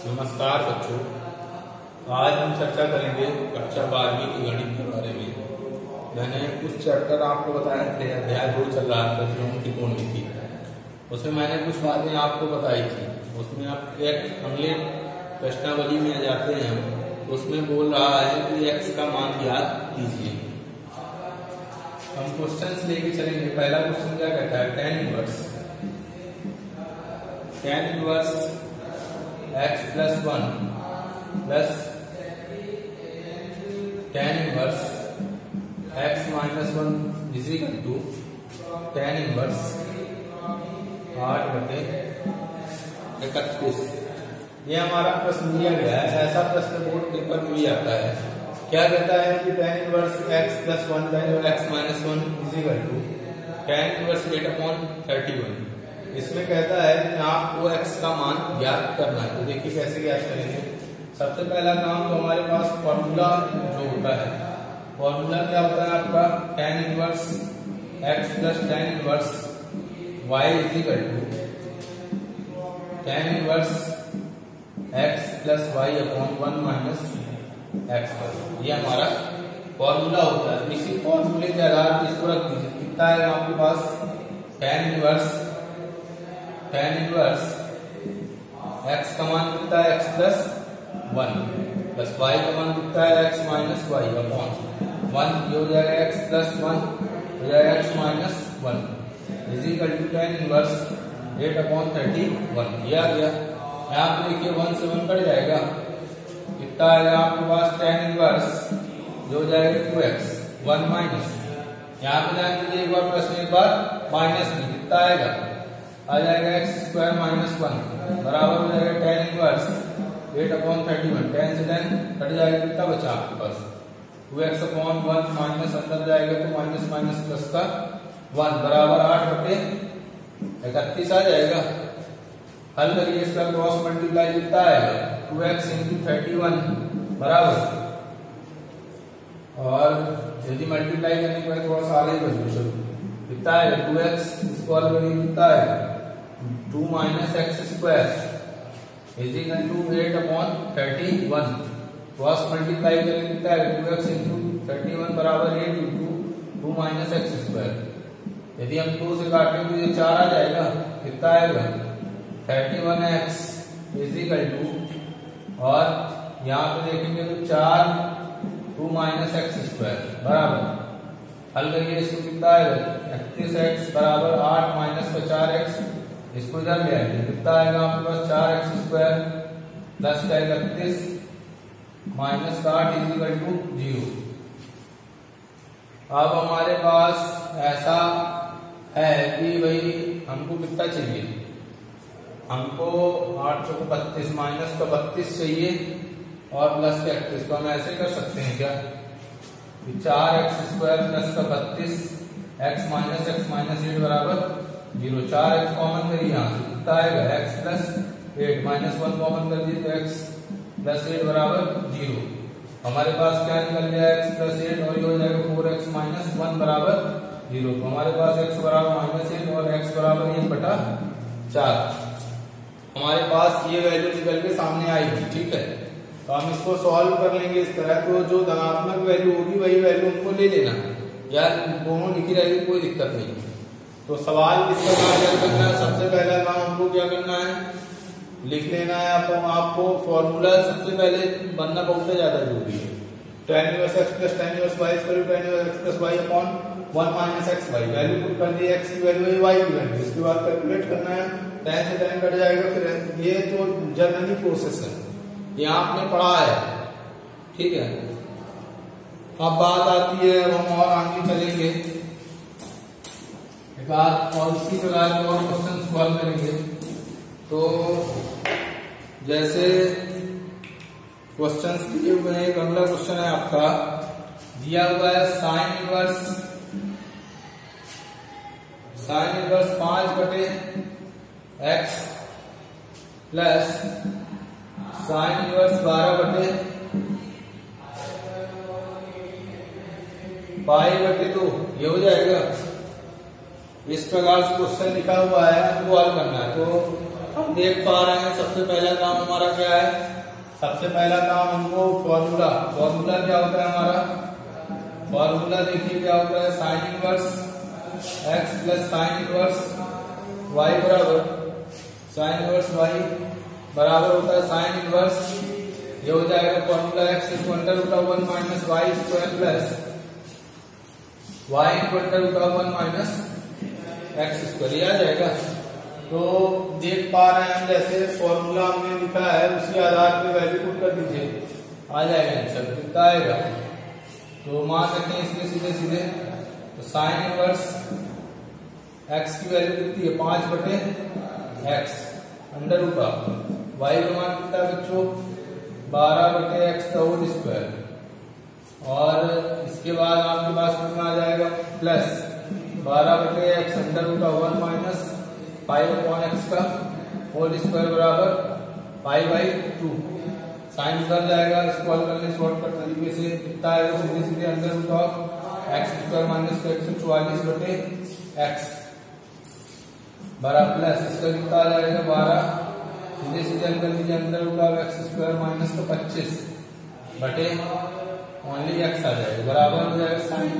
नमस्कार बच्चों, आज हम चर्चा करेंगे कक्षा 12वीं के गणित के बारे में। मैंने कुछ चैप्टर आपको बताए थे, अध्याय 2 चल रहा था त्रिकोणमिति। उसमें मैंने कुछ बातें आपको बताई थी। उसमें आप एक अगले प्रश्नावली में जाते हैं, उसमें बोल रहा है कि x का मान ज्ञात कीजिए। हम क्वेश्चंस लेके चलेंगे। पहला क्वेश्चन क्या कहता है, tan inverse x plus 1 plus tan inverse x minus 1 is equal to tan inverse 8/31। ये हमारा प्रश्न दिया गया है। ऐसा प्रश्न बोर्ड पेपर में भी आता है। क्या कहता है कि tan inverse x plus 1 tan x minus 1 is equal to tan inverse 8/31। इसमें कहता है कि आपको x का मान ज्ञात करना है। तो देखिए कैसे ज्ञात करेंगे। सबसे पहला काम तो हमारे पास फॉर्मूला जो होता है, फॉर्मूला क्या होता है आपका, tan inverse x plus tan inverse y is equal to tan inverse x plus y upon 1 minus x। ये हमारा फॉर्मूला होता है। इसी फॉर्मूले के आधार पर इसको रख दीजिए। कितना है आपके पास, tan इनवर्स x का मान कितना है, x प्लस 1 प्लस y का मान कितना है, x माइनस y अपॉन 1। ये हो जाएगा x प्लस 1 हो जाएगा x minus 1 is equal to tan inverse 8/31। ये आ गया। यहाँ पे देखिए 1 से 1 कट जाएगा। कितना आएगा आपके पास, tan इनवर्स जो हो जाएगा 2x 1 माइनस, यहाँ पे ध्यान दीजिए एक बार प्रश्न एक बार माइनस में कितना आएगा, आ जाएगा x स्क्वायर माइनस 1 बराबर हो जाएगा tan इनवर्स 8/31। tan से tan कट जाएगा, कितना बचा आपके पास 2x अपॉन 1 माइनस अंदर जाएगा तो माइनस माइनस प्लस का 1 बराबर 8/31 आ जाएगा। हल करिए इसका क्रॉस मल्टीप्लाई कितना आएगा, 2x इंटू 31 बराबर, और यदि मल्टीप्लाई करने के बाद थोड़ा सा आगे बढ़ चलो कितना आएगा, 2x इसको हल करिए कितना आएगा 2 minus X square is equal to 8/31। Cross multiply करेंगे कितना है, 2x इंटू 31 बराबर 8 इंटू 2 माइनस एक्स स्क्वायर। यदि हम 2 से काटेंगे तो ये 4 आ जाएगा। कितना आएगा 31x इज इक्वल टू, और यहाँ पे देखेंगे तो 4 2 माइनस एक्स स्क्वायर बराबर, हल करिए इसको कितना आएगा, 31x बराबर 8 माइनस का 4x, इसको इधर ले आएंगे कितना आएगा आपके पास 4x स्क्वायर प्लस का 31 माइनस का 8 इज इक्वल टू 0। अब हमारे पास ऐसा है कि भाई हमको कितना चाहिए, हमको 8 चौको 32 माइनस का 32 चाहिए और प्लस का 31। तो हम ऐसे कर सकते हैं क्या, 4x स्क्वायर प्लस का 32 x माइनस 8 बराबर 0। 4x कॉमन करिए यहाँ से कितना आएगा, x प्लस 8 माइनस 1 कॉमन कर दिए तो x प्लस 8 बराबर 0। हमारे पास क्या निकल गया, x प्लस 8 और ये हो जाएगा 4x माइनस 1 बराबर 0। तो हमारे पास x बराबर माइनस 8 और x बराबर 1/4। हमारे पास ये वैल्यू निकल के सामने आएगी। ठीक है, तो हम इसको सॉल्व कर लेंगे इस तरह। तो जो धनात्मक वैल्यू होगी वही वैल्यू हमको ले लेना, या दोनों लिखी रहेगी कोई दिक्कत नहीं। तो सवाल किस प्रकार हल करना है, सबसे पहला काम हमको क्या करना है, लिख लेना है आपको फॉर्मूला सबसे पहले बनना बहुत ज्यादा जरूरी है। tan inverse x plus tan inverse y equal to tan inverse x plus y upon 1 minus xy। Value put कर दी, x की वैल्यू है, y की वैल्यू, इसके बाद कैलकुलेट करना है। tan से tan कट जाएगा। फिर ये तो जनरली प्रोसेस है, ये आपने पढ़ा है। ठीक है, अब बात आती है, अब हम और आगे चलेंगे, एक आध और इसी प्रकार के और क्वेश्चन सॉल्व करेंगे। तो जैसे क्वेश्चंस दिए हुए हैं, एक अगला क्वेश्चन है आपका दिया हुआ है sine inverse 5/x plus sine inverse 12/2। ये हो जाएगा। इस प्रकार से क्वेश्चन लिखा हुआ है, हमको हल करना है। तो हम देख पा रहे हैं सबसे पहला काम हमारा क्या है। सबसे पहला काम हमको फॉर्मूला क्या होता है हमारा। फॉर्मूला देखिए क्या होता है, sine inverse X plus sine inverse Y बराबर साइन इनवर्स वाई बराबर होता है साइन इनवर्स, ये हो जाएगा formula X equal under root of 1 minus Y square plus Y equal under root of 1 minus X square, ये आ जाएगा। तो देख पा रहे हैं हम जैसे फॉर्मूला हमने लिखा है उसी आधार पे वैल्यू पुट कर दीजिए, आ जाएगा आंसर कितना आएगा। तो मान सकते हैं इसमें सीधे सीधे तो साइन इनवर्स एक्स की वैल्यू कितनी है 5 बटे X under root of Y का मान कितना है बच्चों 12 बटे एक्स का होल स्क्वायर, और इसके बाद आपके पास कितना आ जाएगा प्लस 12 बटे X under root of 1 minus pi upon X का होल स्क्वायर बराबर पाई बाई 2। साइन उधर जाएगा, इसको हल करने शॉर्टकट तरीके से कितना आएगा सीधे सीधे under root of x square minus 144 बटे एक्स बराबर प्लस इसका कितना आ जाएगा 12, सीधे सीधे हल कर लीजिए under root of x square minus 25 बटे ओनली एक्स आ जाएगा बराबर हो जाएगा साइन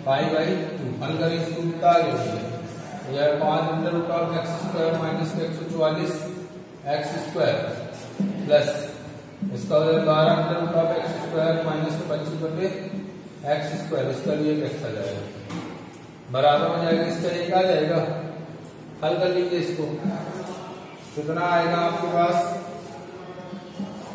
पाई बाई 2। हल करें इसको कितना आ गया 5 under root of x square minus 144 x square plus इसका हो जाएगा 12 under root of x square minus 25 बटे एक्स स्क्वायर, इसका लिए एक्स आ जाएगा बराबर हो जाएगा, इसका एक आ जाएगा। हल कर लीजिए इसको, कितना आएगा आपके पास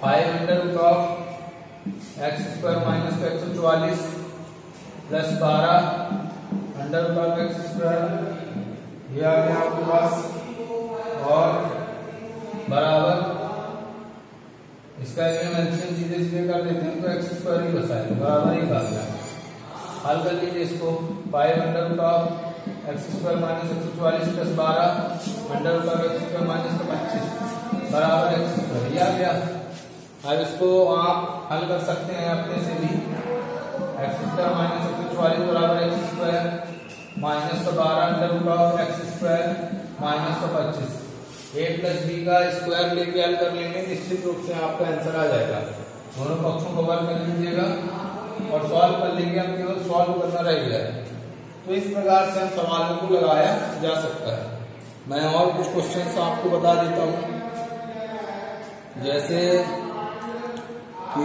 5 under root of x square minus 144 plus 12 under root of x square, ये आ गया आपके पास और बराबर इसका एलसीएम सीधे सीधे कर देते हैं तो एक्स स्क्वायर ही बसाएगा बराबर ही आ गया। हल कर लीजिए इसको 5 under root of x square minus 144 plus 12 under root of x square minus 25 बराबर एक्स स्क्वायर, ये आ गया। अब इसको आप हल कर सकते हैं अपने से भी, एक्स स्क्वायर माइनस 144 बराबर x square minus 12 under root of x square minus 25 a plus b का स्क्वायर लेके हल कर लेंगे, निश्चित रूप से आपका आंसर आ जाएगा। दोनों पक्षों को हल कर लीजिएगा और सॉल्व कर लेंगे, हम केवल सॉल्व करना रह गया है। तो इस प्रकार से हम सवालों को लगाया जा सकता है। मैं और कुछ क्वेश्चंस आपको बता देता हूं, जैसे कि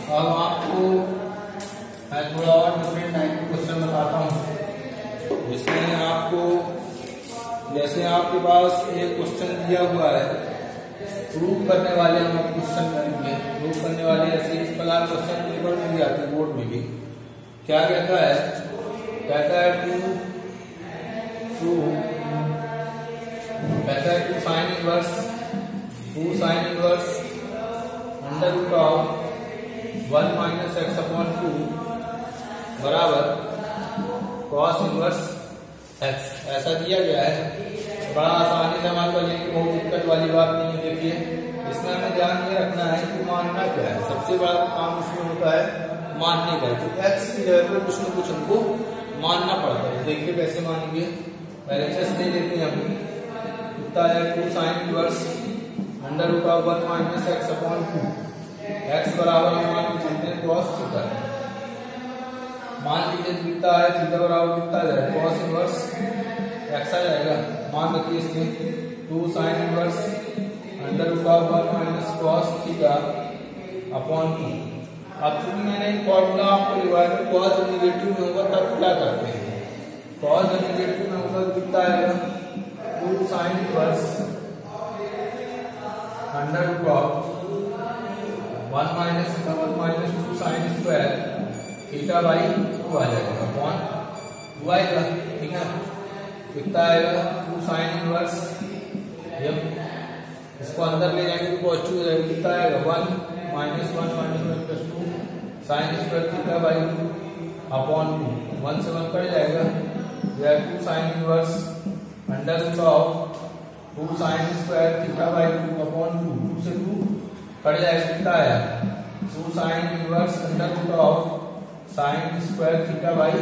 अब आपको मैं थोड़ा और डिफरेंट टाइप के क्वेश्चन बताता हूँ, जिसमें आपको जैसे आपके पास एक क्वेश्चन दिया हुआ है, प्रूव करने वाले हम क्वेश्चन करेंगे। प्रूव करने वाले ऐसे इस प्रकार क्वेश्चन पेपर में भी आते हैं, बोर्ड में भी। क्या कहता है 2 sine inverse under root of 1 minus x upon 2 बराबर कॉस इनवर्स एक्स, ऐसा दिया गया है। बड़ा आसानी से हमारे पास लेकिन बहुत दिक्कत वाली बात नहीं है। देखिए इसमें हमें ध्यान ये रखना है कि मानना क्या है, सबसे बड़ा काम इसमें होता है मानने का। तो एक्स की जगह पर कुछ न कुछ हमको मानना पड़ता है। देखिए कैसे मानेंगे, पहले चेस्ट ले लेते हैं हम, कितना है 2 sine inverse under root of 1 minus x upon 2 x बराबर हम मान के चलते हैं कॉस थीटा। मान लीजिए कितना है थीटा बराबर कितना आ जाएगा कॉस इनवर्स एक्स आ जाएगा। मान रखिए इसमें 2 sine inverse under root of 1 minus cos theta upon 2। अब चूंकि मैंने एक फॉर्मूला आपको लिखवाया था, कॉस जब निगेटिव में होगा तब क्या करते हैं, कॉस जब निगेटिव में होगा कितना आएगा 2 sine inverse under root of 1 minus 2 sine square theta by 2 आ जाएगा अपॉन 2 आएगा। ठीक है, कितना आएगा 2 साइन इनवर्स, जब इसको अंदर ले जाएंगे तो पॉजिटिव हो जाएगा, कितना आएगा 1 -1 plus 2 sine square theta by 2 upon 2, 1 से 1 कट जाएगा, यह 2 sine inverse under root of 2 sine square theta by 2 upon 2, 2 से 2 कट जाएगा, कितना आया 2 sine inverse under root of sine square theta by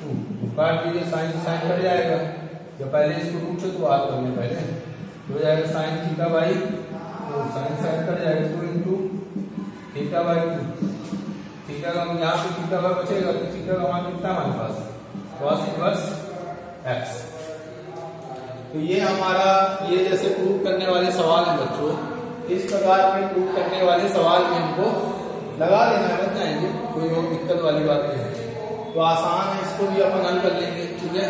2, काट दीजिए, साइन साइन कट जाएगा, जब पहले इसको रूट से तो बात करने पहले हो जाएगा sine theta by 2, sine sine cut जाएगा 2 इंटू थीटा बाई 2, थीटा का यहाँ पे थीटा बाई बचेगा तो थीटा का मान कितना हमारे पास cos इनवर्स x। तो ये हमारा ये जैसे प्रूव करने वाले सवाल हैं बच्चों, इस प्रकार के प्रूव करने वाले सवाल में हमको लगा लेना है, जाएंगे कोई बहुत दिक्कत वाली बात नहीं है, तो आसान है, इसको भी अपन हल कर लेंगे, ठीक है।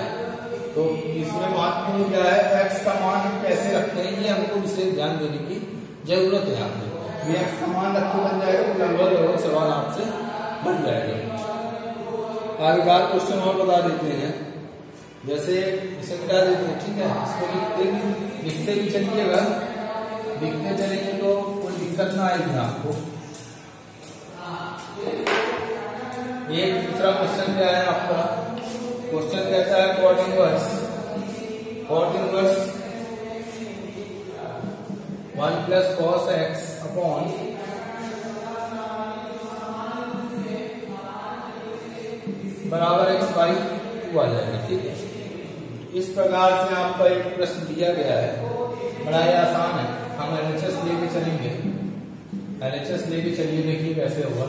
तो इसमें महत्वपूर्ण क्या है, x का मान हम कैसे रखते हैं, ये हमको विशेष ध्यान देने की जरूरत है। यहाँ पे ये x का मान रख के बन जाएगा तो लगभग सवाल आपसे बन जाएगा। आगे बार क्वेश्चन और बता देते हैं, जैसे इसे मिटा देते हैं, ठीक है, इसको लिखते भी चलिएगा, लिखते चलेंगे तो कोई दिक्कत ना आएगी आपको। एक दूसरा क्वेश्चन क्या है आपका, क्वेश्चन कहता है cot inverse 1 plus cos x upon बराबर x बाई 2 आ जाएगा, ठीक है। इस प्रकार से आपका एक प्रश्न दिया गया है, बड़ा ही आसान है, हम LHS लेके चलेंगे, LHS लेके चलिए, देखिए कैसे होगा।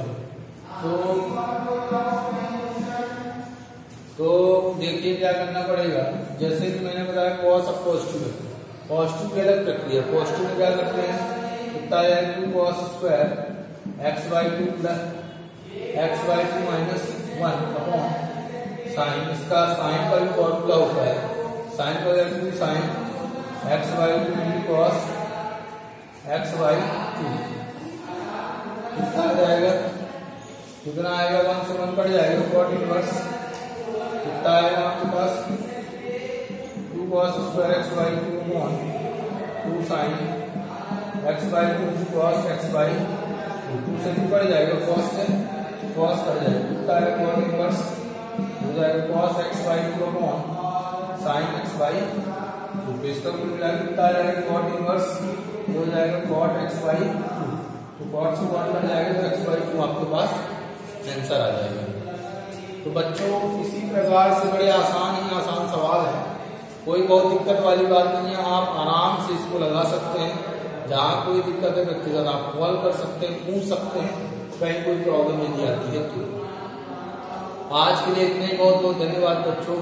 तो देखिए क्या करना पड़ेगा, जैसे कि मैंने बताया cos अब पॉजिटिव है, पॉजिटिव की अलग प्रक्रिया, पॉजिटिव में क्या करते हैं, कितना है 2 cos square x by 2 plus x by 2 minus 1 upon sine, इसका साइन का भी फॉर्मूला होता है, साइन का value sine x by 2 into cos x by 2, कितना आ जाएगा, कितना आएगा 1 से 1 कट जाएगा, cot इनवर्स कितना आएगा आपके पास 2 cos square x by 2 upon 2 sine x by 2 into cos x by 2 से 2 कट जाएगा, cos से cos कट जाएगा, कितना आएगा cot इनवर्स हो जाएगा cos x by 2 upon sine x by 2, इसका कुल मिला कितना आ जाएगा cot इनवर्स हो जाएगा cot x बाई 2, तो cot से cot कट जाएगा तो x बाई 2 आपके पास आंसर आ जाएगा। तो बच्चों इसी प्रकार से बड़े आसान सवाल है, कोई बहुत दिक्कत वाली बात नहीं है, आप आराम से इसको लगा सकते हैं, जहाँ कोई दिक्कत है व्यक्तिगत आप कॉल कर सकते हैं, पूछ सकते हैं, कहीं कोई प्रॉब्लम नहीं आती है। तो आज के लिए इतने ही, बहुत बहुत धन्यवाद बच्चों।